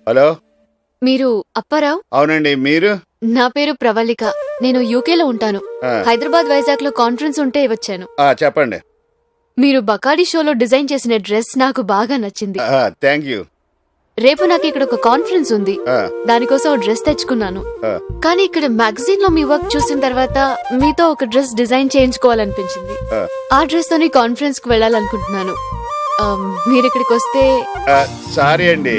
Hello, మీరు అప్పారావు? అవునండి. మీరు? నా పేరు ప్రవళిక. నేను యూకేలో ఉంటాను. హైదరాబాద్, వైజాగ్ లో కాన్ఫరెన్స్ ఉంటే వచ్చాను. చెప్పండి. మీరు బకాడి షోలో డిజైన్ చేసిన డ్రెస్ నాకు బాగా నచ్చింది. Thank you. రేపు నాకు ఇక్కడ ఒక కాన్ఫరెన్స్ ఉంది, దానికోసం ఒక డ్రెస్ తెచ్చుకున్నాను. కానీ ఇక్కడ మ్యాగజైన్ లో మీ వర్క్ చూసిన తర్వాత మీతో ఒక డ్రెస్ డిజైన్ చేయించుకోవాలనిపించింది. ఆ డ్రెస్ తోని కాన్ఫరెన్స్ కు వెళ్ళాలనుకుంటున్నాను. మీరు ఇక్కడికి వస్తే. సారీ అండి,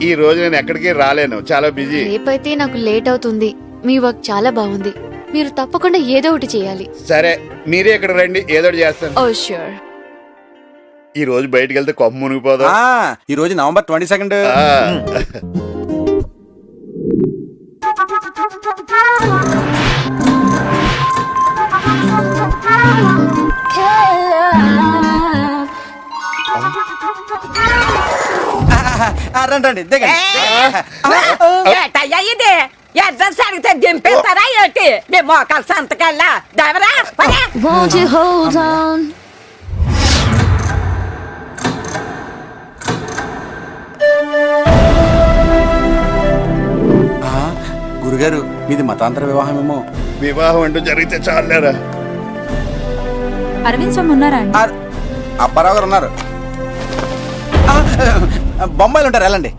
ఈ రోజు నేను ఎక్కడికి రాలేను, చాలా బిజీ. రేపైతే నాకు లేట్ అవుతుంది. మీ వర్క్ చాలా బాగుంది. మీరు తప్పకుండా ఏదో ఒకటి చేయాలి. సరే, మీరే ఇక్కడ రండి, ఏదో ఒకటి చేస్తాను. ఓ ష్యూర్. ఈ రోజు బయటికి వెళ్తే కొమ్మ మునిగిపోదా? ఈ రోజు నవంబర్ 22. రండి ఇది అడ్రస్ అడిగితే దింపేస్తారా ఏంటి? మేము మోకాలు సంతకల్లా డ్రైవరా. గురుగారు, మీది మతాంతర వివాహమేమో. వివాహం అంటూ జరిగితే చాలేరా. అరవింద్ స్వామి ఉన్నారా అండి? అప్పారావు గారు ఉన్నారు. బొంబాయిలు ఉంటారు, వెళ్ళండి.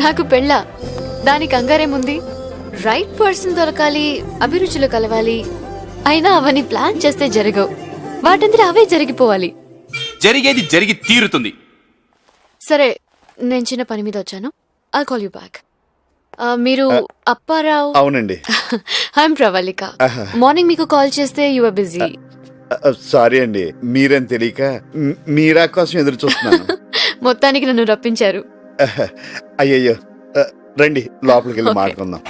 నాకు పెళ్ళా? దానికి కంగారేముంది? రైట్ పర్సన్ దొరకాలి, అభిరుచులు కలవాలి. అయినా అవన్నీ ప్లాన్ చేస్తే జరగవు, వాటంతా అవే జరిగిపోవాలి. జరిగేది జరిగి తీరుతుంది. సరే, నేను చిన్న పని మీద వచ్చాను. I'll call you back. మీరు అప్పారావు? అవునండి. ఐఎమ్ ప్రవళిక. మార్నింగ్ మీకు కాల్ చేస్తే యు ఆర్ బిజీ. సారీ అండి, మీరేం తెలియక మీరా కోసం ఎదురు చూస్తున్నాను. మొత్తానికి నన్ను రప్పించారు. అయ్యయ్యో, రండి లోపలికి వెళ్ళి మాట్లాడుకుందాం.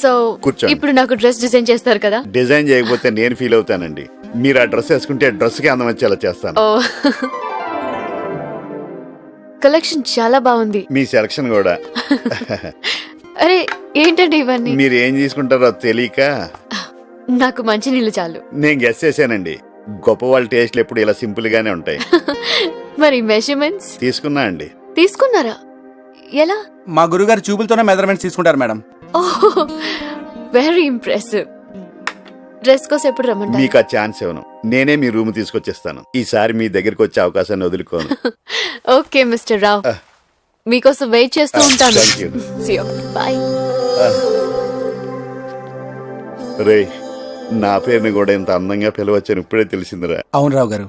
సో కూర్చోండి. ఇప్పుడు నాకు డ్రెస్ డిజైన్ చేస్తారు కదా? డిజైన్ చేయకపోతే నేను ఫీల్ అవుతానండి. మీరు ఆ డ్రెస్ వేసుకుంటే డ్రెస్ కి అందం వచ్చేలా చేస్తాను. కలెక్షన్ చాలా బాగుంది. మీ సెలక్షన్ కూడా. అరే ఏంటండి ఇవన్నీ? మీరు ఏం తీసుకుంటారో తెలియక. నాకు మంచి నీళ్ళు చాలు. నేను గెస్ చేశానండి, గొప్ప వాళ్ళ టేస్ట్లు ఎప్పుడు ఇలా సింపుల్ గానే ఉంటాయి. మరి మెజర్మెంట్స్ తీసుకున్నా అండి. తీసుకున్నారా? ఎలా? మా గురుగారు చూపులతోనే మెజర్మెంట్స్ తీసుకుంటారు మేడం. Very impressive. డ్రెస్ కోసం ఎప్పుడు రమ్మంటారు? మీకు ఆ ఛాన్స్ ఇవ్వను, నేనే మీ రూమ్ తీసుకొచ్చేస్తాను. ఈసారి మీ దగ్గరికి వచ్చే అవకాశాన్ని వదులుకోను. ఓకే మిస్టర్ రావ్, మీకోసం వెయిట్ చేస్తూ ఉంటాను. Thank you. See you. Bye. రే, నా పేరుని కూడా ఇంత అందంగా పిలవచ్చని ఇప్పుడే తెలిసిందిరా. అవును రావు గారు.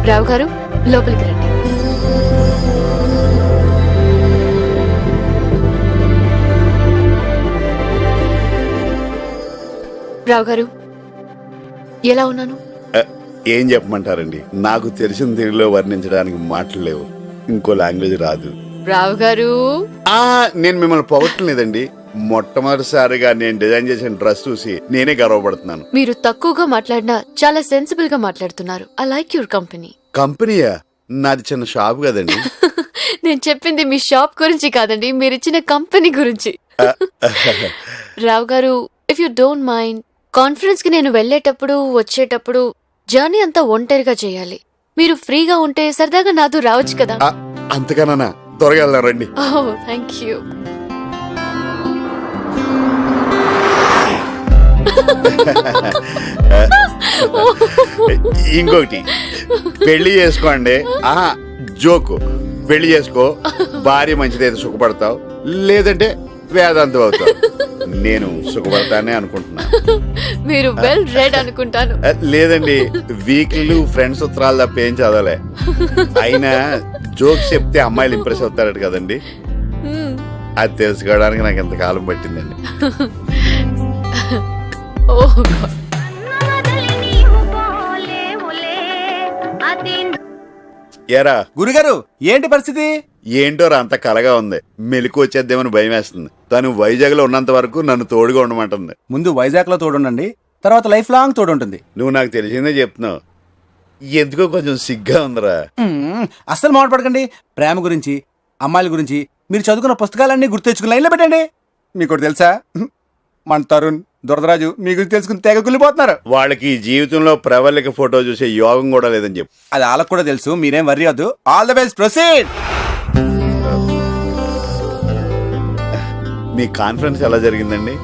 రావు గారు, లోపలికి రండి. రావు గారు, ఎలా ఉన్నాను? ఏం చెప్పమంటారండి, నాకు తెలిసిన తెలుగులో వర్ణించడానికి మాటలు లేవు. ఇంకో లాంగ్వేజ్ రాదు. రావు గారు, నేను మిమ్మల్ని పొగట్టలేదండి. మొట్టమొదటిసారిగా నేను డిజైన్ చేసిన డ్రెస్ చూసి నేనే గర్వపడుతున్నాను. మీరు తక్కువగా మాట్లాడినా చాలా సెన్సిబుల్ గా మాట్లాడుతున్నారు. I like your company. కంపెనీయా? నాది చిన్న షాప్ కదండి. నేను చెప్పింది మీ షాప్ గురించి కాదండి, మీరు ఇచ్చిన కంపెనీ గురించి. రావు గారు, if you don't mind, conference కి నేను వెళ్ళేటప్పుడు వచ్చేటప్పుడు జర్నీ అంతా ఒంటరిగా చేయాలి. మీరు ఫ్రీగా ఉంటే సరదాగా నాతో రావచ్చు కదా? అంతకన్నా త్వరగా వెళ్ళారండి. ఓ థ్యాంక్ యూ. ఇంకొకటి, పెళ్లి చేసుకోండి. జోకు, పెళ్లి చేసుకో, భార్య మంచిదైతే సుఖపడతావు, లేదంటే వేదాంతం అవుతావు. నేను సుఖపడతానే అనుకుంటున్నా. మీరు వెల్ రెడ్ అనుకుంటాను. లేదండి, వీక్లీ ఫ్రెండ్స్ ఉత్తరాలు తప్ప ఏం చదవలే. అయినా జోక్స్ చెప్తే అమ్మాయిలు ఇంప్రెస్ అవుతారట కదండి, Hmm. అది తెలుసుకోవడానికి నాకు ఎంతకాలం పట్టిందండి. Oh God. ఏరా గురుగారు ఏంటి పరిస్థితి? ఏంటో అంత కలగా ఉంది. మెలకు వచ్చేద్దేమని భయం వేస్తుంది. తను వైజాగ్ లో ఉన్నంత వరకు నన్ను తోడుగా ఉండమంటుంది. ముందు వైజాగ్ లో తోడుండండి, తర్వాత లైఫ్ లాంగ్ తోడుంటుంది. నువ్వు నాకు తెలిసిందే చెప్తున్నావు. ఎందుకో కొంచెం సిగ్గా ఉందిరా. అస్సలు మాట్లాడకండి. ప్రేమ గురించి, అమ్మాయిల గురించి మీరు చదువుకున్న పుస్తకాలన్నీ గుర్తు తెచ్చుకుని లైన్లో పెట్టండి. మీకు ఒకటి తెలుసా, మన తరుణ్, దురదరాజు మీ గురించి తెలుసుకుని తెగ కుళ్ళిపోతున్నారు. వాళ్ళకి ఈ జీవితంలో ప్రవళిక ఫోటో చూసే యోగం కూడా లేదని చెప్పు. అది వాళ్ళకు కూడా తెలుసు, మీరేం వర్రీ వద్దు. All the best, proceed. Me conference ఎలా జరిగిందండి?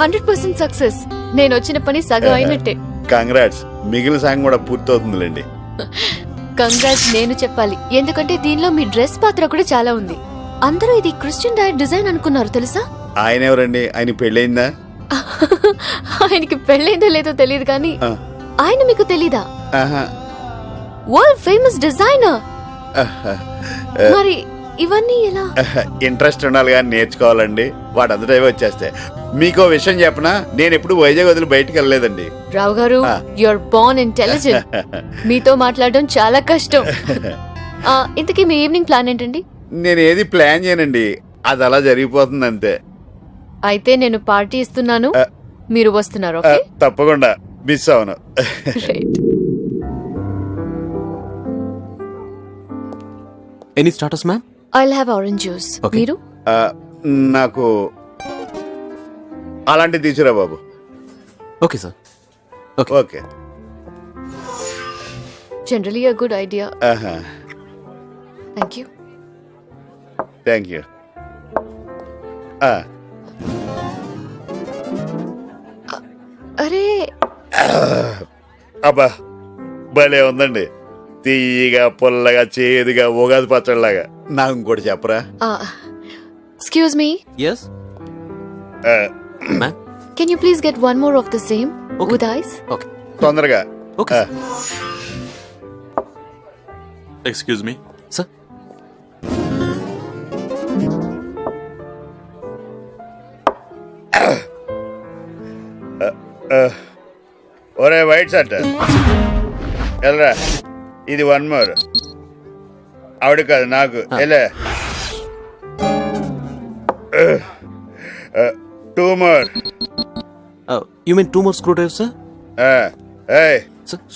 100% సక్సెస్. నేను వచ్చిన పని సగం అయినట్టే. కంగ్రాట్స్. మిగిలిన సాంగ్ కూడా పూర్తవుతుందిలేండి. కంగ్రాట్స్ నేను చెప్పాలి, ఎందుకంటే దీనిలో మీ డ్రెస్ పాత్ర కూడా చాలా ఉంది. అందరూ ఇది క్రిస్టియన్ డైట్ డిజైన్ అనుకున్నారు తెలుసా? ఆయన ఎవరండి? ఆయన పెళ్ళయిందా? ఆయనకి పెళ్ళైందో లేదో తెలియదు కానీ ఆ. ఆయన మీకు తెలీదా? ఆహా. World famous designer. మరి ఇవన్నీ ఎలా? ఇంట్రెస్ట్ ఉండాలి కానీ నేర్చుకోవాలండి. వాటంతటా వచ్చేస్తాయి. మీకో విషయం చెప్పనా, నేను ఎప్పుడు వైజాగ్ వదిలి బయటికి వెళ్ళలేదండి. రావు గారు, యువర్ బోర్న్ ఇంటెలిజెంట్. మీతో మాట్లాడడం చాలా కష్టం. ఇంతకీ మీ ఈవినింగ్ ప్లాన్ ఏంటండి? నేను ఏది ప్లాన్ చేయనండి, అది అలా జరిగిపోతుంది అంతే. అయితే నేను పార్టీ ఇస్తున్నాను, మీరు వస్తున్నారు. ఓకే, తప్పకుండా మిస్ అవును. Any starters ma'am? I'll have orange juice. మీరు? నాకు అలాంటివి తీసుకురా బాబు. Okay sir. Okay. Generally a good idea. Thank you. Thank you. అరే అబ్బా, భలే ఉందండి. తీయగా, పుల్లగా, చేదుగా, ఉగాది పచ్చడిలాగా. నాకు ఇంకోటి చెప్పరా? Excuse me, yes ma'am. Can you please get one more of the same with ice? Okay. తొందరగా. ఓకే. Excuse me. సార్. ఒరే వైట్ షర్ట్, వెళ్ళరా. ఇది వన్ మోర్. ఆవిడ కాదు, నాకు. వెళ్ళే. 2 more. You mean 2 more screw drive sir?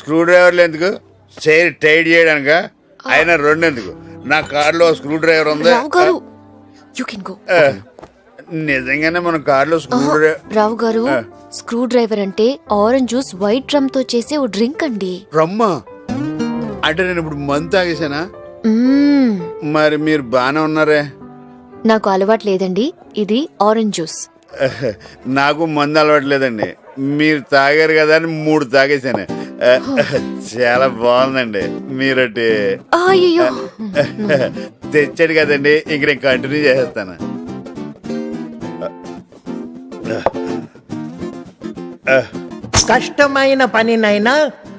Screw డ్రైవర్లు ఎందుకు? చైర్ టైట్ చేయడానిక? అయినా 2 ఎందుకు? నా కార్లో స్క్రూ డ్రైవర్ ఉంది. రావు గారు, యూ కెన్ గో. నిజంగానే మన కార్లో స్క్రూ డ్రైవర్. రావు గారు, స్క్రూ డ్రైవర్ అంటే ఆరెంజ్ జ్యూస్ వైట్ డ్రమ్ తో చేసే ఓ డ్రింక్ అండి. రమ్మా అంటే నేను ఇప్పుడు మందు తాగేసానా? మ్మ్. మరి మీరు బానే ఉన్నారే. నాకు అలవాటు లేదండి, ఇది ఆరెంజ్ జ్యూస్. నాకు మందు అలవాట్లేదండి. మీరు తాగారు కదా అని 3 తాగేసాను. చాలా బాగుందండి. మీరటి అయ్యో, తెచ్చాడు కదండి, ఇంక నేను కంటిన్యూ చేసేస్తాను. కష్టమైన పనినైనా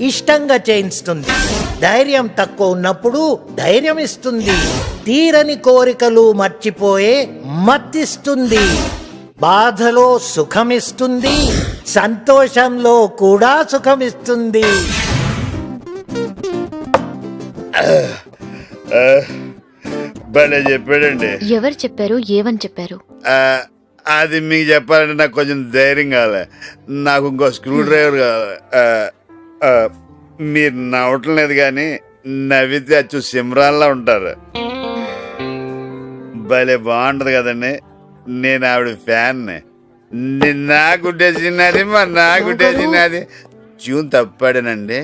ఇష్టంగా చేయిస్తుంది. ధైర్యం తక్కువ ఉన్నప్పుడు ధైర్యం ఇస్తుంది. తీరని కోరికలు మర్చిపోయే మత్తిస్తుంది. బాధలో సుఖమిస్తుంది, సంతోషంలో కూడా సుఖమిస్తుంది. భలే చెప్పాడండి. ఎవరు చెప్పారు? ఏమని చెప్పారు? అది మీకు చెప్పాలంటే నాకు కొంచెం ధైర్యం కావాలి. నాకు ఇంకో స్క్రూ డ్రైవర్ కావాలి. మీరు నవ్వటం లేదు కానీ నవ్వితే అచ్చు సిమ్రాన్లా ఉంటారు. భలే బాగుంటది కదండి. నేను ఆవిడ ఫ్యాన్ని. నాకుట్టేసినది నాకుట్టేసినది. ట్యూన్ తప్పాడనండి.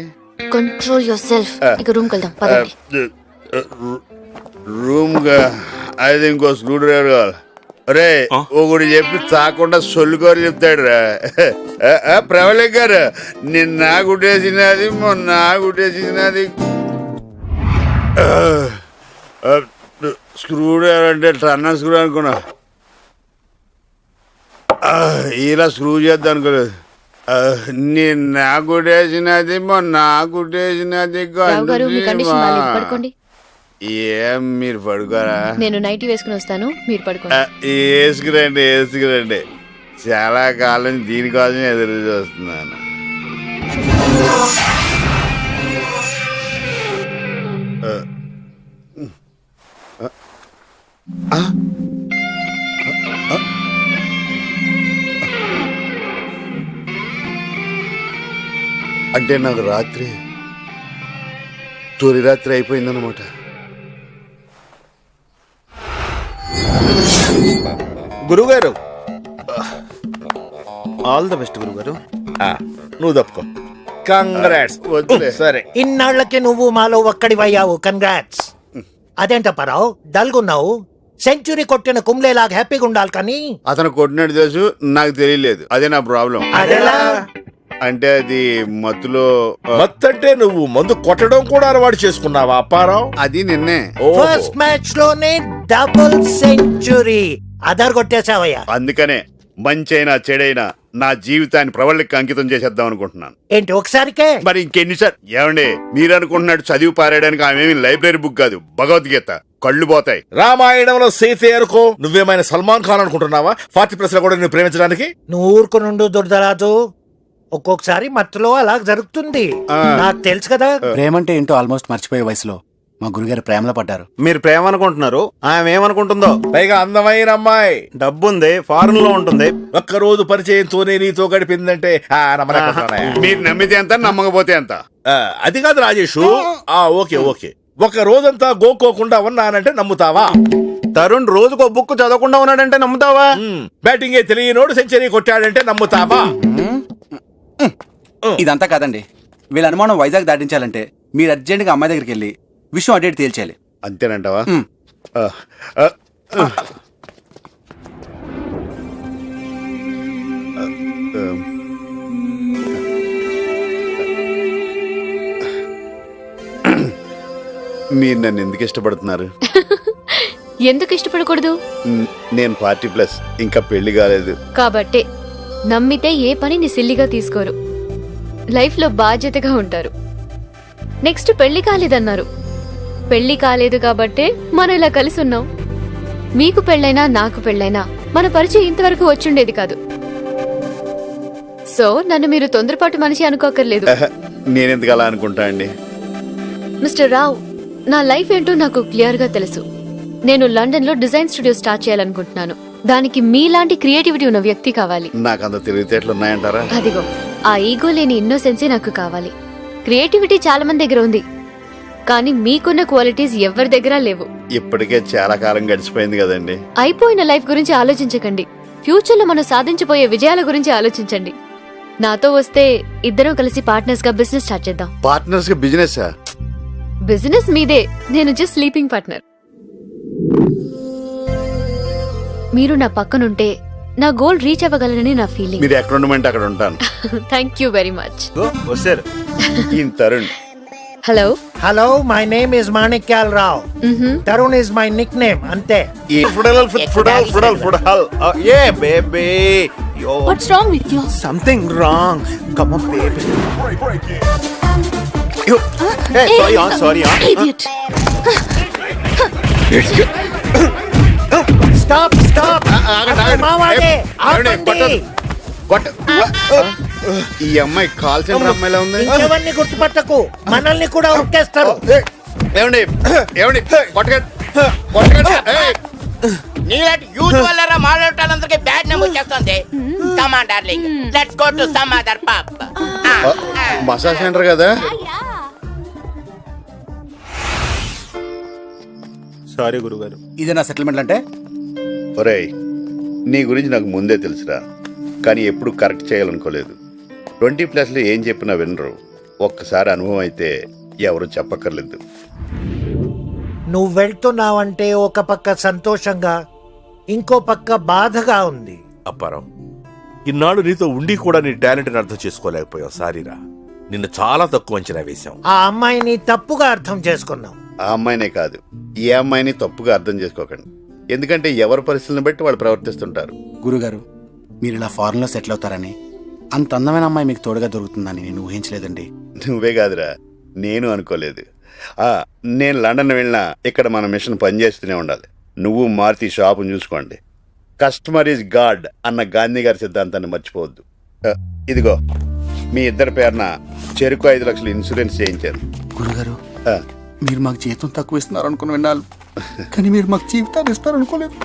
Control yourself. ఇక రూమ్ వెళ్దాం, పదండి. రూమ్ అది ఇంకో స్క్రూ డ్రైవర్ కావాలి. రే ఒకటి చెప్పి తాకుండా సొల్లుకోరు చెప్తాడు రా. ప్రవళిక్ గారు, నిన్న నాకుట్టేసినది మొన్న నాకుట్టేసినది. స్క్రూ డ్రైవర్ అంటే టన్నర్ స్క్రూ అనుకున్నా. ఇలా స్క్రూ చేద్దాం అనుకోలేదు. నేను నా గుడేసినది మొన్న గుడేసినది రావు గారు మీ కండిషన్ బాగాలేదు, పడుకోండి. ఏం మీరు పడుకోరా? నేను నైటీ వేసుకుని వస్తాను, మీరు పడుకోండి. వేసుకురండి వేసుకురండి. చాలా కాలం దీనికోసం ఎదురు చూస్తున్నాను. అంటే నాకు రాత్రి తొలి రాత్రి అయిపోయిందన్నమాట. గురుగారు, ఆల్ ద బెస్ట్ గురుగారు. నువ్వు తప్పుకో. కంగ్రాట్స్. వద్దులే. సరే, ఇన్నాళ్లకి నువ్వు మాలో ఒక్కడివయ్యావు. కంగ్రాట్స్. అదేంట పరావు డల్గున్నావు? సెంచురీ కొట్టిన కుంబ్లేలాగా హ్యాపీగా ఉండాలి కానీ. అతను కొట్టినట్టు తెలుసు, నాకు తెలియలేదు. అదే నా ప్రాబ్లం. అదెలా? అంటే అది మత్తులో మత్తంటే నువ్వు మందు కొట్టడం కూడా అలవాటు చేసుకున్నావా అప్పారావు? అది నిన్నే. ఫస్ట్ మ్యాచ్ లోనే డబుల్ సెంచురీ అదర్ కొట్టేశావయ్యా. అందుకనే మంచైనా చెడైనా నా జీవితాన్ని ప్రవళికి అంకితం చేసేద్దాం అనుకుంటున్నాను. ఏంటి ఒకసారికే? మరి ఇంకెన్నిసార్ ఏమండి, మీరు అనుకుంటున్నట్టు చదివి పారేయడానికి ఆమెమి లైబ్రరీ బుక్ కాదు, భగవద్గీత. కళ్ళు పోతాయి. రామాయణంలో సీతే అనుకో. నువ్వేమైనా సల్మాన్ ఖాన్ అనుకుంటున్నావా 40+ లో కూడా నిన్ను ప్రేమించడానికి? నువ్వు ఊరుకునుండు దుర్దరాజు. ఒక్కొక్కసారి మత్తులో అలా జరుగుతుంది, నాకు తెలుసు కదా. ప్రేమంటే ఏంటో ఆల్మోస్ట్ మర్చిపోయే వయసులో మా గురుగారు ప్రేమలో పడ్డారు. మీరు ప్రేమ అనుకుంటున్నారు, ఆమె ఏమనుకుంటుందో. పైగా అందమైన అమ్మాయి, డబ్బుంది, ఫారెన్ లో ఉంటుంది. ఒక్కరోజు పరిచయంతోనే నీతో గడిపిందంటే నమ్మలేకపోతున్నానయ్యా. మీరు నమ్మితే ఎంత, నమ్మకపోతే ఎంత. అది కాదు రాజేషు. ఓకే ఓకే, ఒక రోజంతా గోక్కోకుండా ఉన్నానంటే నమ్ముతావా? తరుణ్ రోజుకు ఒక బుక్ చదవకుండా ఉన్నాడంటే నమ్ముతావా? బ్యాటింగే తెలియనోడు సెంచరీ కొట్టాడంటే నమ్ముతావా? ఇదంతా కాదండి. వీళ్ళ అనుమానం వైజాగ్ దాటించాలంటే మీరు అర్జెంట్గా అమ్మాయి దగ్గరికి వెళ్ళి విషయం అడ్డేట్ తేల్చేయాలి. అంతేనంటావా? మ్. మీరు నన్ను ఎందుకు ఇష్టపడుతున్నారు? ఎందుకు ఇష్టపడకూడదు? నేను 40+, ఇంకా పెళ్లి కాలేదు. కాబట్టే నమ్మితే ఏ పనిని సిల్లిగా తీసుకోరు, లైఫ్ లో బాధ్యతగా ఉంటారు. నెక్స్ట్ పెళ్లి కాలేదన్నారు. పెళ్లి కాలేదు కాబట్టే మనం ఇలా కలిసి ఉన్నాం. మీకు పెళ్ళైనా నాకు పెళ్ళైనా మన పరిచయం ఇంతవరకు వచ్చుండేది కాదు. సో నన్ను మీరు తొందరపాటు మనిషి అనుకోకర్లేదు. నేనెందుకు అలా అనుకుంటా అండి? మిస్టర్ రావ్, నా లైఫ్ ఏంటో నాకు క్లియర్ గా తెలుసు. నేను లండన్ లో డిజైన్ స్టూడియో స్టార్ట్ చేయాలనుకుంటున్నాను. దానికి మీలాంటి క్రియేటివిటీ ఉన్న వ్యక్తి కావాలి. నాకు అంత తెలివితేటలు ఉన్నాయంటారా? అదిగో ఆ ఈగో లేని ఇన్నోసెన్సే నాకు కావాలి. క్రియేటివిటీ చాలా మంది దగ్గర ఉంది, కానీ మీకున్న క్వాలిటీస్ ఎవరి దగ్గర లేవు. ఇప్పటికే చాలా కాలం గడిచిపోయింది కదండి. అయిపోయిన లైఫ్ గురించి ఆలోచించకండి. ఫ్యూచర్ లో మనం సాధించబోయే విజయాల గురించి ఆలోచించండి. నాతో వస్తే ఇద్దరం కలిసి పార్ట్నర్స్ గా బిజినెస్ స్టార్ట్ చేద్దాం. పార్ట్నర్స్ గా బిజినెస్? బిజినెస్ మీదే, నేను జస్ట్ స్లీపింగ్ పార్ట్నర్. మీరు నా పక్కనుంటే నా గోల్ రీచ్ అవ్వగలనని నా ఫీలింగ్. మీరు ఎక్కడ ఉండమంటే అక్కడ ఉంటాను. Thank you very much. వస్తారు. ఈయన Tarun. Hello. Hello, my name is Manikyal Rao. Tarun is my nickname, అంతే. Yeah, baby. Yo. What's wrong with you? Something wrong. Come on, baby. Yo. Hey, sorry. Idiot. Stop stop. మావాడే, ఆపండి. ఈ అమ్మాయి call centre అమ్మాయిలా ఉంది. ఇంకెవరిని గుర్తుపట్టకు, మనల్ని కూడా ఉక్కేస్తారు. ఏమండి ఏమండి, నీలాంటి యూత్ వల్ల మాట్లాడటానికి బ్యాడ్ నేమ్ వచ్చేస్తుంది. Come on darling, let's go to some other pub. Massage centre కదా? సారీ గురుగారు. ఇదే నా సెటిల్మెంట్ అంటే? ఒరేయ్, నీ గురించి నాకు ముందే తెలుసురా, కానీ ఎప్పుడు కరెక్ట్ చేయాలనుకోలేదు. 20+ లో ఏం చెప్పినా వినరు. ఒక్కసారి అనుభవం అయితే ఎవరు చెప్పక్కర్లేదు. నువ్వు వెళ్తున్నావంటే ఒక పక్క సంతోషంగా, ఇంకో పక్క బాధగా ఉంది. అప్పారావు, ఇన్నాళ్ళు నీతో ఉండి కూడా నీ టాలెంట్ అర్థం చేసుకోలేకపోయావు. సారీరా, నిన్ను చాలా తక్కువ అంచనా వేశాం. ఆ అమ్మాయిని తప్పుగా అర్థం చేసుకున్నాం. ఆ అమ్మాయినే కాదు, ఏ అమ్మాయిని తప్పుగా అర్థం చేసుకోకండి. ఎందుకంటే ఎవరి పరిస్థితులను బట్టి వాళ్ళు ప్రవర్తిస్తుంటారు. గురుగారు, మీరు ఇలా ఫారెన్లో సెటిల్ అవుతారని, అంత అందమైన అమ్మాయి మీకు తోడుగా దొరుకుతుందని నేను ఊహించలేదండి. నువ్వే కాదురా, నేను అనుకోలేదు. నేను లండన్ వెళ్ళినా ఇక్కడ మన మిషన్ పనిచేస్తూనే ఉండాలి. నువ్వు మారుతి షాపుని చూసుకోండి. కస్టమర్ ఈజ్ గాడ్ అన్న గాంధీ గారి సిద్ధాంతాన్ని మర్చిపోవద్దు. ఇదిగో మీ ఇద్దరి పేరున చెరుకు 5 లక్షలు ఇన్సూరెన్స్ చేయించాను. గురుగారు, ఆ, మీరు మాకు జీతం తక్కువ ఇస్తున్నారు అనుకుని విన్నాను, కానీ మీరు మాకు జీవితాన్ని ఇస్తారు అనుకోలేదు.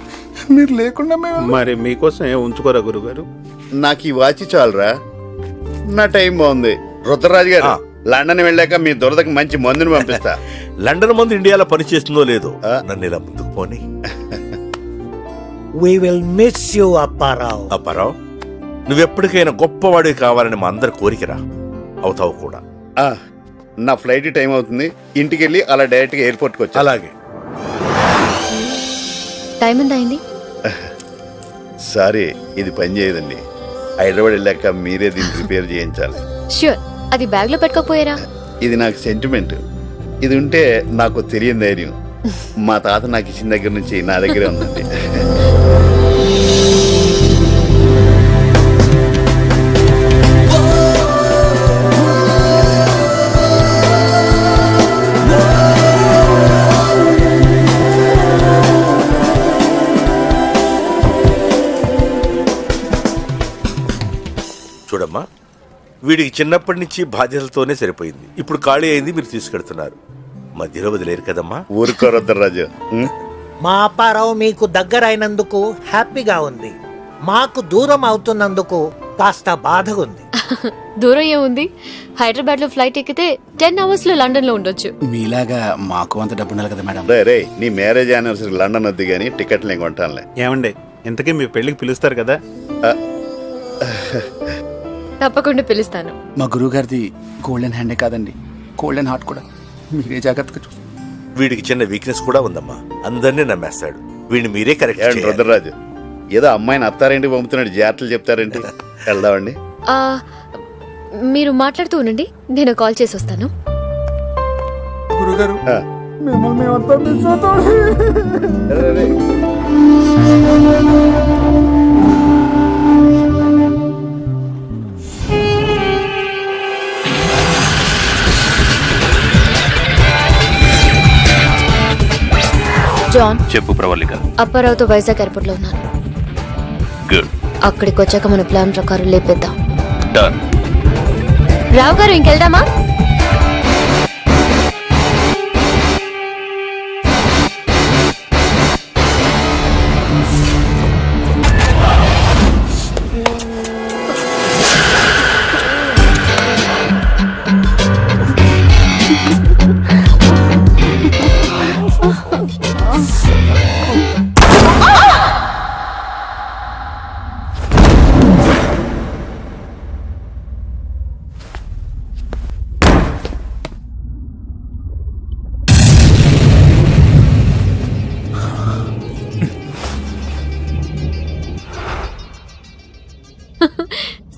మీరు లేకుండా మేము మరి మీకోసం ఏం ఉంచుకోరా గురుగారు? నాకు ఈ వాచి చాలురా, నా టైం బాగుంది. రుద్రరాజు గారు, లండన్ వెళ్ళాక మీ దురదకి మంచి మందుని పంపిస్తా. లండన్ మందు ఇండియాలో పనిచేస్తుందో లేదో, నన్ను ఇలా ముందుకు పోని. We will miss you, Apparao. Apparao, నువ్వెప్పటికైనా గొప్పవాడివి కావాలని మా అందరి కోరికరా, అవుతావు కూడా. నా ఫ్లైట్ టైం అవుతుంది, ఇంటికి వెళ్ళి అలా డైరెక్ట్గా ఎయిర్పోర్ట్కి వచ్చా. అలాగే. టైం ఎంత అయింది? సారీ, ఇది పని చేయదండి. హైదరాబాద్ వెళ్ళాక మీరే దీన్ని రిపేర్ చేయించాలి. ష్యూర్. అది బ్యాగ్ లో పెట్టుకోపోయారా? ఇది నాకు సెంటిమెంట్. ఇది ఉంటే నాకు తెలియని ధైర్యం. మా తాత నాకు ఇచ్చిన దగ్గర నుంచి నా దగ్గరే ఉందండి. చూడమ్మా, వీడికి చిన్నప్పటి నుంచి బాధ్యతలతోనే సరిపోయింది. ఇప్పుడు ఖాళీ అయింది, మీరు తీసుకెడుతున్నారు. మధ్యలో వదిలేరు కదమ్మా. ఊరుకో రుద్రరాజు. మా అప్పారావు మీకు దగ్గర అయినందుకు హ్యాపీగా ఉంది, మాకు దూరం అవుతున్నందుకు కాస్త బాధగా ఉంది. దూరం ఏముంది? హైదరాబాద్ లో ఫ్లైట్ ఎక్కితే 10 అవర్స్ లో లండన్ లో ఉండొచ్చు. మీలాగా మాకు అంత డబ్బు ఉండాలి కదా మేడం. రే, నీ మ్యారేజ్ యానివర్సరీ లండన్ వద్దు కానీ టికెట్లు నేను కొంటానులే. ఏమండి, ఇంతకీ మీ పెళ్లికి పిలుస్తారు కదా? తప్పకుండా పిలుస్తాను. మా గురువు గారిది గోల్డెన్ హ్యాండే కాదండి, గోల్డెన్ హార్ట్ కూడా. మీరే జాగ్రత్తగా చూసి. వీడికి చిన్న వీక్నెస్ కూడా ఉందమ్మా, అందరినీ నమ్మేస్తాడు. వీడిని మీరే కరెక్ట్ ఏంటి చేయాలి. రుద్రరాజు, ఏదో అమ్మాయిని అత్తారేంటి పంపుతున్నాడు, జాగ్రత్తలు చెప్తారేంటి? వెళ్దామండి. ఆ, మీరు మాట్లాడుతూ ఉండండి, నేను కాల్ చేసి వస్తాను. గురుగారు, ఆ. మిమ్మల్ని మేమంతా మిస్ అవుతాం. రే. జాన్, చెప్పు ప్రవళిక. అప్పారావుతో వైజాగ్ ఎయిర్పోర్ట్ లో ఉన్నాను. గుడ్. అక్కడికి వచ్చాక మన ప్లాన్ ప్రకారం లేపేద్దాం. డన్. రావు గారు, ఇంకెళ్దామా?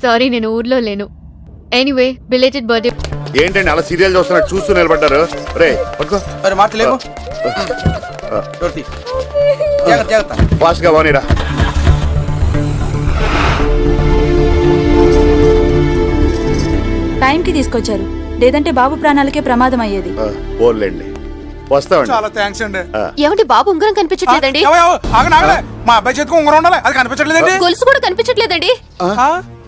సారీ, నేను ఊర్లో లేను. Anyway, belated birthday. ఏంటండి అలా సీరియల్ చూస్తున్నట్టు చూస్తూ నిలబడ్డారు? రే పట్టుకో. మరి మాట్లాడలేవు. జాగ్రత్త జాగ్రత్త. ఫాస్ట్ గా పోనీరా. టైంకి తీసుకొచ్చారు, లేదంటే బాబు ప్రాణాలకే ప్రమాదం అయ్యేది. పోలేండి, వస్తామండి. చాలా థ్యాంక్స్ అండి. ఏమంటే బాబు ఉంగరం కనిపించట్లేదండి? మా అబ్బాయి చేతికి ఉంగరం ఉండాలి, అది కనిపించట్లేదండి. గొలుసు కూడా కనిపించట్లేదండి.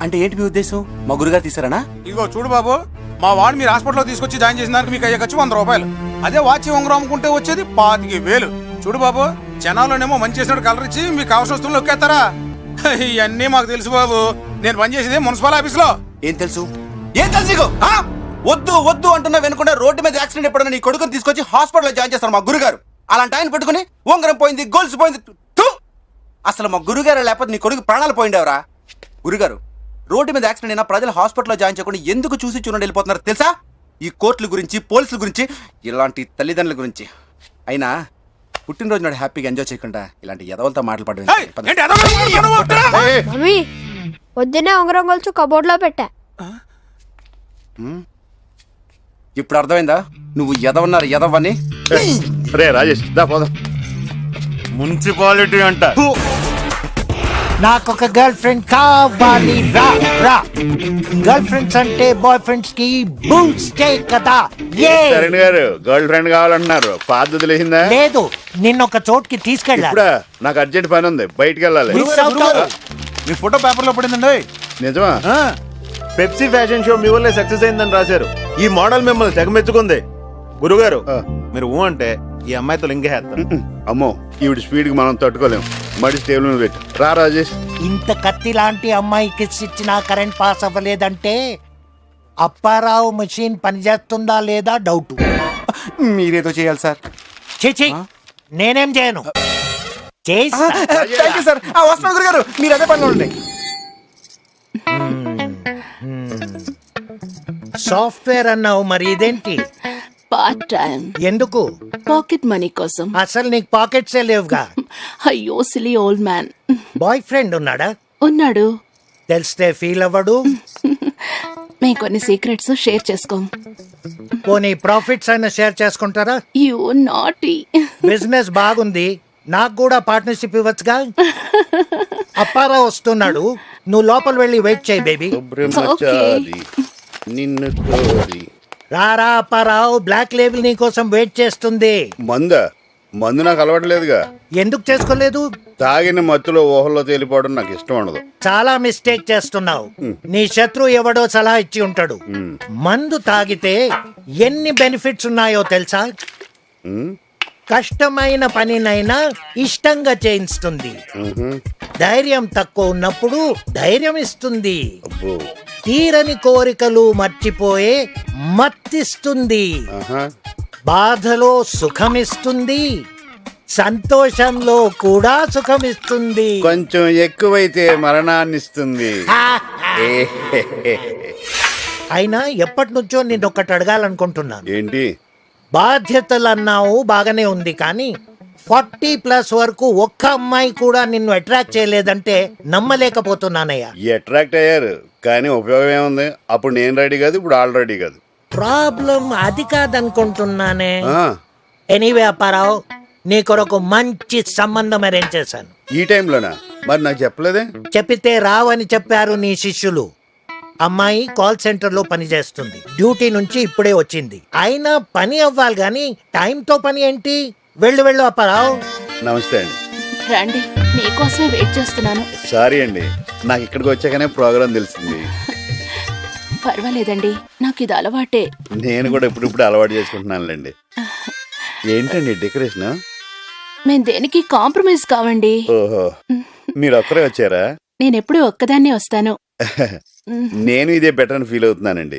అంటే ఏంటి మీ ఉద్దేశం? మా గురుగారు తీసారనా? ఇదిగో చూడు బాబు, మా వాడు మీరు హాస్పిటల్లో తీసుకొచ్చి జాయిన్ చేసిన దానికి మీకు అయ్యే ఖర్చు 100 రూపాయలు. అదే వాచి ఉంగరం అమ్ముకుంటే వచ్చేది 25,000. చూడు బాబు, జనాల్లోనేమో మంచి చేసినట్టు కలర్ ఇచ్చి మీకు కావాల్సిన వస్తువులు నొక్కేస్తారా? ఇవన్నీ మాకు తెలుసు బాబు. నేను పనిచేసేది మున్సిపల్ ఆఫీస్ లో. ఏం తెలుసు? ఏం తెలుసు నీకు? వద్దు వద్దు అంటున్నా వెనుకుండా రోడ్డు మీద యాక్సిడెంట్ ఎప్పుడన్నా నీ కొడుకుని తీసుకొచ్చి హాస్పిటల్లో జాయిన్ చేస్తారు మా గురుగారు. అలాంటి ఆయన పెట్టుకుని ఉంగరం పోయింది, గొలుసు పోయింది. అసలు మా గురుగారు లేకపోతే నీ కొడుకు ప్రాణాలు పోయిండేవరా? గురుగారు, రోడ్డు మీద యాక్సిడెంట్ అయినా ప్రజలు హాస్పిటల్లో జాయిన్ చేయకుండా ఎందుకు చూసి చూడండి వెళ్ళిపోతున్నారు తెలుసా? ఈ కోర్టుల గురించి, పోలీసుల గురించి, ఇలాంటి తల్లిదండ్రుల గురించి. అయినా పుట్టినరోజు నాడు హ్యాపీగా ఎంజాయ్ చేయకుండా ఇలాంటి ఎదవలతో మాట్లాడడం. పొద్దునే ఉంగరం గొలుసు కబోర్డ్ లో పెట్టా. ఇప్పుడు అర్థమైందా నువ్వు ఎదవన్నారు ఎదవని? రే రాజేష్, దా పోదాం. మున్సిపాలిటీ అంట. నాకొక గర్ల్ ఫ్రెండ్ కావాలి రా రా. గర్ల్ ఫ్రెండ్స్ అంటే బాయ్ ఫ్రెండ్స్ కి బూస్టే కదా. ఏ సరణ్ గారు గర్ల్ ఫ్రెండ్ కావాలంటున్నారు పద్ధతి లేచిందా లేదు, నిన్నొక చోటుకి తీసుకెళ్ళా. ఇప్పుడా నాకు అర్జెంట్ పని ఉంది బయటికి వెళ్ళాలి మిస్ అవుతావు. మీ ఫోటో పేపర్ లో పడిందండి. నిజమా పెప్సీ ఫ్యాషన్ షో మీ వల్లే సక్సెస్ అయిందని రాశారు. ఈ మోడల్ మిమ్మల్ని తెగ మెచ్చుకుంది. గురుగారు మీరు ఊ అంటే ఈ అమ్మాయితో లింగేస్తాను. అమ్మో ఈవిడ స్పీడ్ కి మనం తట్టుకోలేం. మడి స్టేబుల్ మీద పెట్టు రా రాజేష్. ఇంత కత్తి లాంటి అమ్మాయికి ఇచ్చిన కరెంట్ పాస్ అవ్వలేదంటే అప్పారావు మెషిన్ పనిచేస్తుందా లేదా డౌట్. మీరేదో చేయాలి సార్. చిచి నేనేం చేయను. చేస్తా. Thank you sir. వస్తున్నాను గురుగారు, మీరు అదే పనిలో ఉండండి. సాఫ్ట్వేర్ అన్నావు, మరి ఇదేంటి? పార్ట్ టైం ఎందుకు? పాకెట్ మనీ కోసం. అసలు నీకు పాకెట్సే లేవుగా. అయ్యో silly old man. Boy friend ఉన్నాడా? ఉన్నాడు. తెలిస్తే ఫీల్ అవ్వడు. మేము కొన్ని సీక్రెట్స్ షేర్ చేసుకోం. పోనీ ప్రాఫిట్స్ అయినా షేర్ చేసుకుంటారా? You naughty. బిజినెస్ బాగుంది, నాకు కూడా పార్ట్నర్షిప్ ఇవ్వచ్చుగా. అప్పారావు వస్తున్నాడు, నువ్వు లోపల వెళ్ళి వెయిట్ చేయి బేబీ. బ్రహ్మచారి నిన్ను కోరి రారా అప్పారావు, బ్లాక్ లేబుల్ నీ కోసం వెయిట్ చేస్తుంది. మందు నాకు అలవాట్లేదుగా. ఎందుకు చేసుకోలేదు? తాగిన మత్తులో ఊహల్లో తేలిపోవడం నాకు ఇష్టం ఉండదు. చాలా మిస్టేక్ చేస్తున్నావు. నీ శత్రువు ఎవడో సలహా ఇచ్చి ఉంటాడు. మందు తాగితే ఎన్ని బెనిఫిట్స్ ఉన్నాయో తెలుసా? కష్టమైన పనినైనా ఇష్టంగా చేయిస్తుంది. ధైర్యం తక్కువ ఉన్నప్పుడు ధైర్యం ఇస్తుంది. అబ్బో తీరని కోరికలు మర్చిపోయే మత్తిస్తుంది. బాధలో సుఖమిస్తుంది, సంతోషంలో కూడా సుఖమిస్తుంది. కొంచెం ఎక్కువైతే మరణాన్నిస్తుంది. అయినా ఎప్పటి నుంచో నేను ఒకటి అడగాలనుకుంటున్నాను. ఏంటి? బాధ్యతలు అన్నావు బాగానే ఉంది, కానీ 40+ వరకు ఒక్క అమ్మాయి కూడా నిన్ను అట్రాక్ట్ చేయలేదంటే నమ్మలేకపోతున్నానయ్యా. అట్రాక్ట్ అయ్యారు కానీ ఉపయోగం ఏముంది? అప్పుడు నేను రెడీ కాదు, ఇప్పుడు ఆల్ రెడీ కాదు. ప్రాబ్లం అది కాదనుకుంటున్నానే. ఎనీవే అప్పారావు, నీ కొరకు మంచి సంబంధం అరేంజ్ చేశాను. ఈ టైంలోనా? మరి నాకు చెప్పలేదే. చెప్పితే రావని చెప్పారు నీ శిష్యులు. అమ్మాయి కాల్ సెంటర్ లో పని చేస్తుంది. డ్యూటీ నుంచి ఇప్పుడే వచ్చింది. అయినా పని అవ్వాలి గాని టైంతో పని ఏంటి? వెళ్ళు వెళ్ళు అప్పారావు. నమస్తే అండి. రండి, మీకోసమే వెయిట్ చేస్తున్నాను. సారీ అండి, నాకు ఇక్కడికి వచ్చాకనే ప్రోగ్రాం తెలిసింది. పర్వాలేదండి, నాకు ఇది అలవాటే. నేను కూడా ఇప్పుడు అలవాటు చేసుకుంటున్నానులేండి. ఏంటండి డెకరేషన్? మేము దేనికి కాంప్రమైజ్ కావండి. ఓహో, మీరు ఒక్కరే వచ్చారా? నేనెప్పుడు ఒక్కదాన్నే వస్తాను. నేను ఇదే బెటర్ అని ఫీల్ అవుతున్నానండి.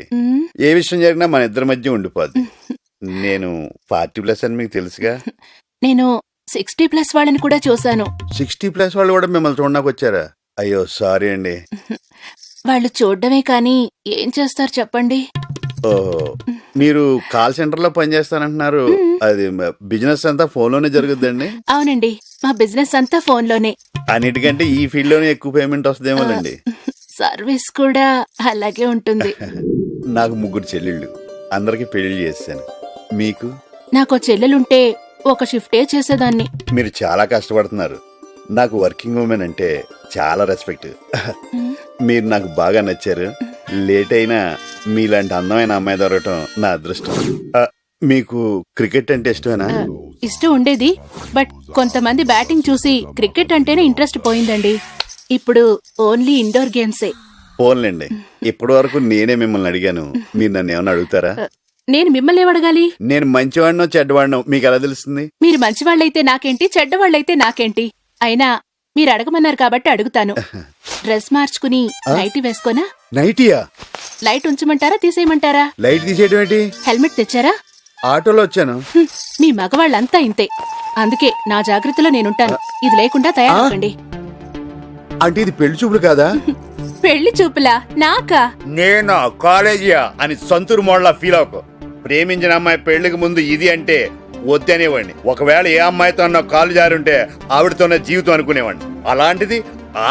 ఏ విషయం జరిగినా మన ఇద్దరి మధ్య ఉండిపోద్ది. నేను 40+ అని మీకు తెలుసుగా. నేను 60+ వాళ్ళని కూడా చూశాను. 60+ వాళ్ళు కూడా మిమ్మల్ని చూడడానికి వచ్చారా? అయ్యో సారీ అండి. వాళ్ళు చూడడమే కానీ ఏం చేస్తారు చెప్పండి. ఓహో, మీరు కాల్ సెంటర్ లో పనిచేస్తానంటున్నారు. అది బిజినెస్ అంతా ఫోన్ లోనే జరుగుద్దండి? అవునండి, మా బిజినెస్ అంతా ఫోన్ లోనే. అన్నిటికంటే ఈ ఫీల్డ్ లోనే ఎక్కువ పేమెంట్ వస్తుందేమోనండి. సర్వీస్ కూడా అలాగే ఉంటుంది. నాకు 3 చెల్లెళ్ళు, అందరికి పెళ్లి చేశాను. మీకు? నాకు చెల్లెలుంటే ఒక షిఫ్టే చేసేదాన్ని. మీరు చాలా కష్టపడుతున్నారు. నాకు వర్కింగ్ ఉమెన్ అంటే చాలా రెస్పెక్ట్. మీరు నాకు బాగా నచ్చారు. లేట్ అయినా మీలాంటి అందమైన అమ్మాయి దొరకటం నా అదృష్టం. మీకు క్రికెట్ అంటే ఇష్టమేనా? ఇష్టం ఉండేది, బట్ కొంతమంది బ్యాటింగ్ చూసి క్రికెట్ అంటేనే ఇంట్రెస్ట్ పోయిందండి. ఇప్పుడు ఓన్లీ ఇండోర్ గేమ్సే. పోన్లేండి, ఇప్పటి వరకు నేనే మిమ్మల్ని అడిగాను. మీరు నన్ను ఏమన్నా అడుగుతారా? నేను మిమ్మల్ని ఏమడగాలి? నేను మంచివాడినో చెడ్డవాడినో మీకు ఎలా తెలుస్తుంది? మీరు మంచివాళ్ళైతే నాకేంటి, చెడ్డవాళ్ళైతే నాకేంటి? అయినా మీరు అడగమన్నారు కాబట్టి అడుగుతాను. డ్రెస్ మార్చుకుని నైటీ వేసుకోనా? నైటీయా? లైట్ ఉంచమంటారా తీసేయమంటారా? లైట్ తీసేయడం ఏంటి? హెల్మెట్ తెచ్చారా? ఆటోలో వచ్చాను. మీ మగవాళ్ళంతా ఇంతే, అందుకే నా జాగ్రత్తలో నేనుంటాను. ఇది లేకుండా తయారవ్వండి. అంటే ఇది పెళ్లి చూపులు కాదా? పెళ్లి చూపులా? నాకా? నేను కాలేజీయా అని సంతూరు మోడలా ఫీల్ అవ్వకు. ప్రేమించిన అమ్మాయి పెళ్లికి ముందు ఇది అంటే వద్దనేవాడిని. ఒకవేళ ఏ అమ్మాయితో అన్న కాలు జారుంటే ఆవిడతోనే జీవితం అనుకునేవాడిని. అలాంటిది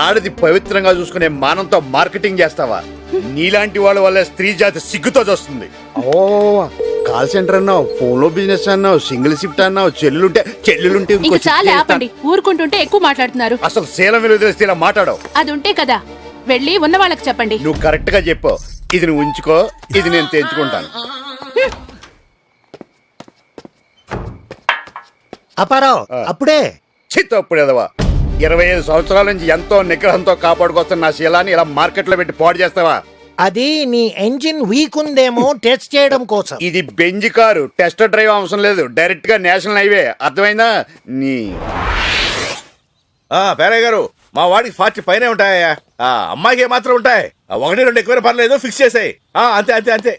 ఆడది పవిత్రంగా చూసుకునే మానంతో మార్కెటింగ్ చేస్తావా? నీలాంటి వాళ్ళ వల్ల స్త్రీ జాతి సిగ్గుతో చూస్తుంది. ఓ కాల్ సెంటర్ అన్నావు, ఫోన్ లో బిజినెస్ అన్నావు, సింగిల్ షిఫ్ట్ అన్నావు, చెల్లులుంటే ఇంక ఇంకో చాలా shift చేస్తా. ఆపండి, ఊరుకుంటుంటే ఎక్కువ మాట్లాడుతున్నారు. అసలు శీలం విలువ తెలిస్తే ఇలా మాట్లాడవు. అది ఉంటే కదా వెళ్ళి ఉన్న వాళ్ళకి చెప్పండి. నువ్వు కరెక్ట్ గా చెప్పు. ఇది నువ్వు ఉంచుకో, ఇది నేను తెంచుకుంటాను. అపారావు అప్పుడే చిత్తప్పుడు ఎదవా, 25 సంవత్సరాల నుంచి ఎంతో నిగ్రహంతో కాపాడుకొస్తున్న నా శీలాన్ని ఇలా మార్కెట్ లో పెట్టి పాడు చేస్తావా? అది నీ ఎంజిన్ వీక్ ఉందేమో టెస్ట్ చేయడం కోసం. ఇది బెంజ్ కారు, టెస్ట్ డ్రైవ్ అవసరం లేదు, డైరెక్ట్ గా నేషనల్ హైవే. అర్థమైందా? నీ పేరయ్య గారు, మా వాడికి 40 పైనే ఉంటాయా? అమ్మాయికి ఏమాత్రం ఉంటాయి? 1-2 ఎక్కువ పర్లేదు, ఫిక్స్ చేసాయి. అంతే అంతే అంతే.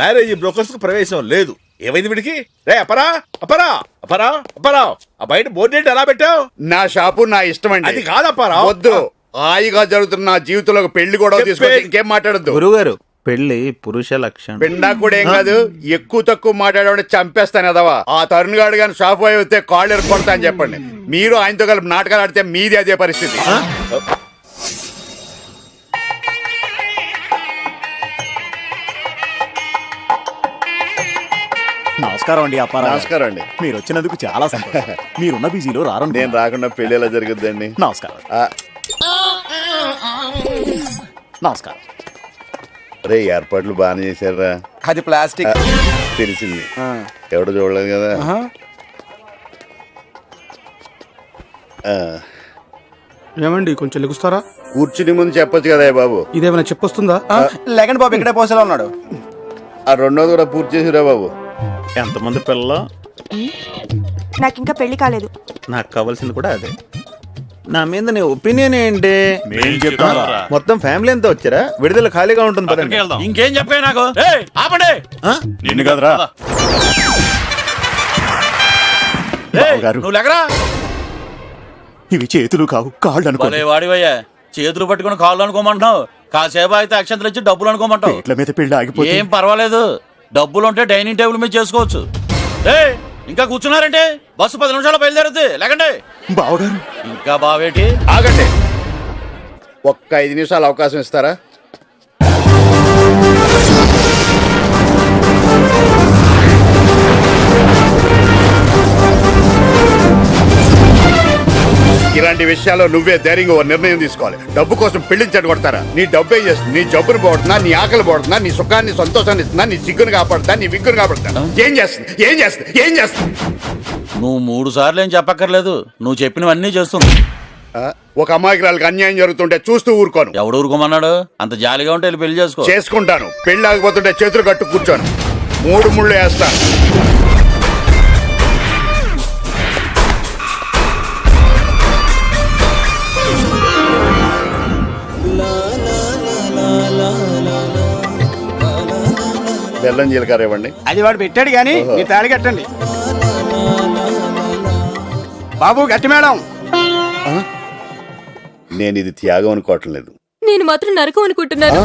మ్యారేజ్ బ్రోకర్స్ కు ప్రవేశం లేదు. ఏమైంది వీడికి? రే అపరా అపరా అపరా అపరా, ఆ బయట బోర్డు ఎలా పెట్టావు? నా షాపు నా ఇష్టం అండి. అది కాదప్పారా. వద్దు, హాయిగా జరుగుతున్న నా జీవితంలో ఒక పెళ్లి కూడా తీసుకొచ్చి ఇంకేం మాట్లాడద్దు. గురుగారు, పెళ్లి పురుష లక్షణం. పిండా కూడా ఏం కాదు, ఎక్కువ తక్కువ మాట్లాడే చంపేస్తాను ఎదవా. ఆ తరుణ్ గాడు కానీ షాప్ అయితే కాళ్ళు ఎరుకొడతా అని చెప్పండి. మీరు ఆయనతో కలిపి నాటకాలు ఆడితే మీది అదే పరిస్థితి. నమస్కారం అండి అప్పారావు. నమస్కారం అండి. మీరు వచ్చినందుకు చాలా సంతోషం. మీరున్న బిజీలో రారండి. నేను రాకుండా పెళ్లి ఎలా జరుగుద్దండి? నమస్కారం. నమస్కారం. రే, ఏర్పాట్లు బాగానే చేశారా? అది ప్లాస్టిక్. తెలిసింది, ఎవడు చూడలేదు కదా. ఏమండి కొంచెం లెగుస్తారా? కూర్చుని ముందు చెప్పొచ్చు కదా బాబు. ఇదేమైనా చెప్పొస్తుందా? లేకండి బాబు, ఇక్కడే పోసేలా ఉన్నాడు. ఆ రెండోది కూడా పూర్తి చేసిరా బాబు. ఎంతమంది పిల్లలు? నాకు ఇంకా పెళ్లి కాలేదు. నాకు కావాల్సింది కూడా అదే. నా మీద నీ ఒపీనియన్ ఏంటి? మొత్తం ఫ్యామిలీ అంతా వచ్చారా? విడుదల ఖాళీగా ఉంటుంది పదండి. ఇంకేం చెప్పే నాకు? ఆపండి. నిన్ను కదరా బావగారు, నువ్వు లెగరా. ఇవి చేతులు కావు, కాళ్ళు అనుకో. వాడివయ్యా, చేతులు పట్టుకుని కాళ్ళు అనుకోమంటున్నావు. కాసేపు అయితే అక్షంతలు ఇచ్చి డబ్బులు అనుకోమంటావు. ఇట్ల మీద పెళ్లి ఆగిపోతే ఏం పర్వాలేదు, డబ్బులుంటే డైనింగ్ టేబుల్ మీద చేసుకోవచ్చు. ఇంకా కూర్చున్నారంటే బస్సు 10 నిమిషాలు బయలుదేరుద్ది. లేకండి. బావగారు, ఇంకా బావేటి? ఆగండి, ఒక్క 5 నిమిషాలు అవకాశం ఇస్తారా? ఇలాంటి విషయాల్లో నువ్వే ధైర్యంగా ఓ నిర్ణయం తీసుకోవాలి. డబ్బు కోసం పెళ్లిని చెడగొడతారా? నీ డబ్బు ఏం చేస్తుంది? నీ జబ్బును పోడుతుందా? నీ ఆకలి పోడుతుందా? నీ సుఖాన్ని సంతోషాన్ని ఇస్తుందా? నీ సిగ్గును కాపాడుతుందా? నీ విగ్గును కాపాడుతుందా? ఏం చేస్తుంది? ఏం చేస్తుంది? ఏం చేస్తుంది? నువ్వు 3 సార్లు ఏం చెప్పక్కర్లేదు, నువ్వు చెప్పినవన్నీ చేస్తుంది. ఒక అమాయకురాలకు అన్యాయం జరుగుతుంటే చూస్తూ ఊరుకోను. ఎవడు ఊరుకోమన్నాడు? అంత జాలిగా ఉంటే వెళ్ళి పెళ్లి చేసుకో. చేసుకుంటాను. పెళ్లి ఆగిపోతుంటే చేతులు కట్టు కూర్చోను. 3 ముళ్ళు వేస్తాను. బెల్లం జీలకర్ర ఇవ్వండి. అది వాడు పెట్టాడు గాని మీరు తాళి కట్టండి. బాబు గట్టి మేడం. నేను ఇది త్యాగం అనుకోవట్లేదు. నేను మాత్రం నరకం అనుకుంటున్నాను.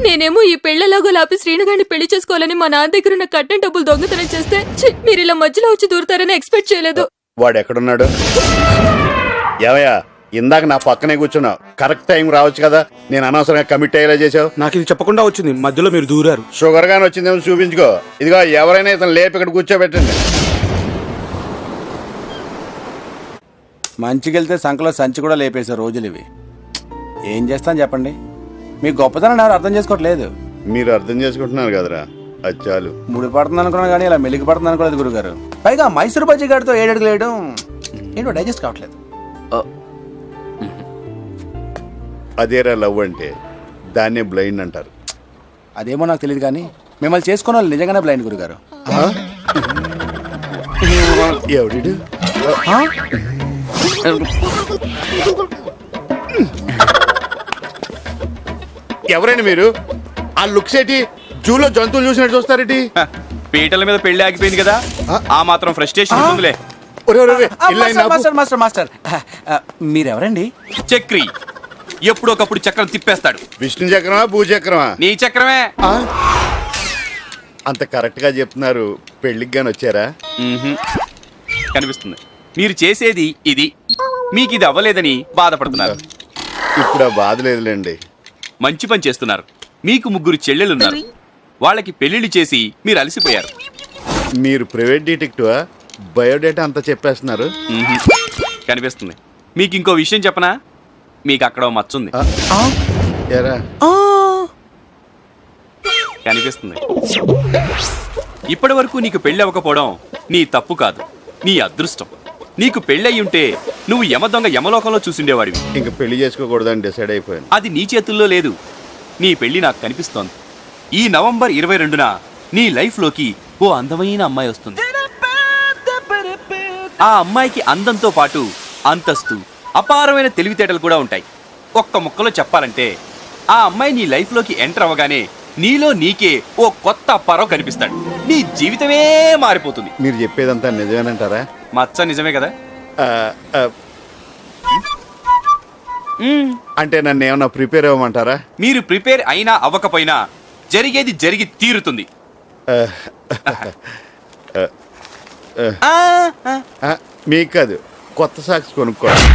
నేనేమో ఈ పెళ్లిలాగో లాపి శ్రీనుగాడిని పెళ్లి చేసుకోవాలని మా నాన్న దగ్గర ఉన్న కట్టిన డబ్బులు దొంగతనం చేస్తే మీరు ఇలా మధ్యలో వచ్చి దూరుతారని ఎక్స్పెక్ట్ చేయలేదు. వాడు ఎక్కడున్నాడు? ఏవయ్యా, ఇందాక నా పక్కనే కూర్చున్నావు, కరెక్ట్ టైం రావచ్చు కదా. నేను అనవసరంగా కమిట్ అయ్యేలా చేసావు. నాకు ఇది చెప్పకుండా వచ్చింది, మధ్యలో మీరు దూరారు. షుగర్ గాని వచ్చిందేమో చూపించుకో. ఇదిగో, ఎవరైనా ఇతను లేపి ఇక్కడ కూర్చోబెట్టండి. మంచికెళ్తే సంకలో సంచి కూడా లేపేసే రోజులు ఇవి. ఏం చేస్తాను చెప్పండి? మీ గొప్పతనం ఎవరు అర్థం చేసుకోవట్లేదు. మీరు అర్థం చేసుకుంటున్నారు కదరా, అది చాలు. ముడి పడుతుంది అనుకున్నాను కానీ ఇలా మెలిగి పడుతుంది అనుకోలేదు గురుగారు. పైగా మైసూరు బజ్జీ గారితో 7 అడుగులు వేయడం ఏంటో డైజెస్ట్ కావట్లేదు. అదేరా లవ్ అంటే, దాన్నే బ్లైండ్ అంటారు. అదేమో నాకు తెలియదు కానీ మిమ్మల్ని చేసుకున్న వాళ్ళు నిజంగానే బ్లైండ్ గురుగారు. ఎవడు? ఎవరైనా మీరు? ఆ లుక్స్ ఏంటి? జూలో జంతువులు చూసినట్టు చూస్తారేంటి? పీటల మీద పెళ్లి ఆగిపోయింది కదా, ఆ మాత్రం ఫ్రస్ట్రేషన్ ఉందిలే. మాస్టర్ మాస్టర్ మీరెవరండి? చక్రి ఎప్పుడొకప్పుడు చక్రం తిప్పేస్తాడు. విష్ణు చక్రమా, భూచక్రమా? నీ చక్రమే. అంత కరెక్ట్ గా చెప్తున్నారు. పెళ్లికి గాని వచ్చారా? కనిపిస్తుంది. మీరు చేసేది ఇది, మీకు ఇది అవ్వలేదని బాధపడుతున్నారు. ఇప్పుడు ఆ బాధ లేదులేండి. మంచి పని చేస్తున్నారు. మీకు 3 చెల్లెలున్నారు. వాళ్ళకి పెళ్లిళ్ళు చేసి మీరు అలసిపోయారు. మీరు ప్రైవేట్ డిటెక్టివా? బయోడేటా అంతా చెప్పేస్తున్నారు. మ్మ్హ్. కనిపిస్తుంది. మీకు ఇంకో విషయం చెప్పనా? మీకు అక్కడ ఓ మచ్చ ఉంది. ఎరా కనిపిస్తుంది. ఇప్పటి వరకు నీకు పెళ్లి అవ్వకపోవడం నీ తప్పు కాదు, నీ అదృష్టం. నీకు పెళ్ళయి ఉంటే నువ్వు యమ దొంగ యమలోకంలో చూసిండేవాడివి. ఇంక పెళ్లి చేసుకోకూడదని డిసైడ్ అయిపోయాను. అది నీ చేతుల్లో లేదు. నీ పెళ్లి నాకు కనిపిస్తోంది. ఈ నవంబర్ 22న నీ లైఫ్లోకి ఓ అందమైన అమ్మాయి వస్తుంది. ఆ అమ్మాయికి అందంతో పాటు అంతస్తు, అపారమైన తెలివితేటలు కూడా ఉంటాయి. ఒక్క ముక్కలో చెప్పాలంటే ఆ అమ్మాయి నీ లైఫ్లోకి ఎంటర్ అవ్వగానే నీలో నీకే ఓ కొత్త అప్పారావు కనిపిస్తాడు. నీ జీవితమే మారిపోతుంది. మీరు చెప్పేదంతా నిజమేనంటారా? మచ్చ నిజమే కదా. అంటే నన్ను ఏమన్నా ప్రిపేర్ అవ్వమంటారా? మీరు ప్రిపేర్ అయినా అవ్వకపోయినా జరిగేది జరిగి తీరుతుంది. మీకు కాదు, కొత్త సాక్స్ కొనుక్కోవాలి.